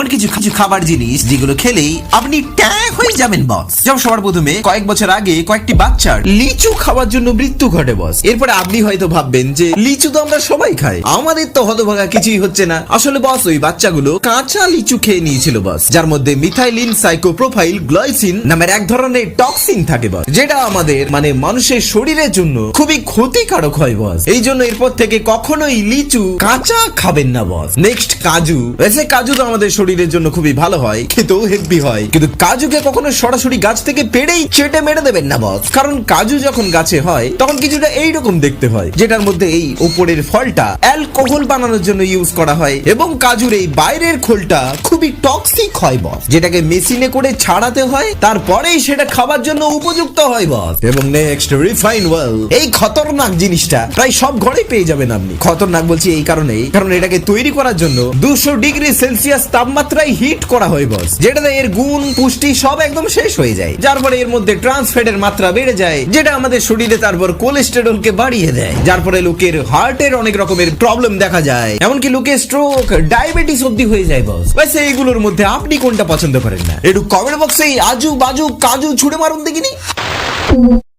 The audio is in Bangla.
এমন কিছু কিছু খাবার জিনিস যেগুলো খেলেই আপনি ট্যাগ হয়ে যাবেন বস। যেমন সবার প্রথমে কয়েক বছর আগে কয়েকটি বাচ্চার লিচু খাওয়ার জন্য মৃত্যু ঘটে বস। এরপরে আপনি হয়তো ভাববেন যে লিচু তো আমরা সবাই খাই, আমাদের তো হতভাগা কিছুই হচ্ছে না। আসলে বস ওই বাচ্চাগুলো কাঁচা লিচু খেয়ে নিয়েছিল বস, যার মধ্যে মিথাইলিন সাইকোপ্রোফাইল গ্লাইসিন নামের এক ধরনের টক্সিন থাকে বস, যেটা আমাদের মানে মানুষের শরীরের জন্য খুবই ক্ষতিকারক হয় বস। এই জন্য এরপর থেকে কখনোই লিচু কাঁচা খাবেন না বস। নেক্সট কাজু। এসে কাজু তো আমাদের শরীরের জন্য খুবই ভালো হয়, খেতেও হেভি হয়, কিন্তু কাজুকে কখনো সরাসরি গাছ থেকে পেড়েই চেটে মেরে দেবেন না বস। কারণ কাজু যখন গাছে হয় তখন কিছুটা এইরকম দেখতে হয়, যেটার মধ্যে এই উপরের ফলটা অ্যালকোহল বানানোর জন্য ইউজ করা হয়, এবং কাজুর এই বাইরের খোলটা খুবই টক্সিক হয় বস, যেটাকে মেশিনে করে ছাড়াতে হয়, তারপরেই সেটা খাবার জন্য উপযুক্ত হয় বস। এবং নেক্সট রিফাইন ওয়েল। এই খতরনাক জিনিসটা প্রায় সব ঘরেই পেয়ে যাবেন আপনি। খতরনাক বলছি এই কারণেই, কারণ এটাকে তৈরি করার জন্য 200 ডিগ্রি সেলসিয়াস তাপমাত্রায় হিট করা হয় বস, যেটাতে এর গুণ পুষ্টি সব একদম শেষ হয়ে যায়, যার ফলে এর মধ্যে ট্রান্স ফ্যাটের মাত্রা বেড়ে যায়, যেটা আমাদের শরীরে তারপর কোলেস্টেরলকে বাড়িয়ে দেয়, যার ফলে লোকের হার্টের অনেক রকমের প্রবলেম দেখা যায়, এমনকি লোকের স্ট্রোক, ডায়াবেটিস অব্দি হয়ে যায় বস। বস এইগুলোর মধ্যে আপনি কোনটা পছন্দ করেন না? একটু কমেন্ট বক্সে আজু বাজু কাজু ছুড়ে মারুন দেখিনি।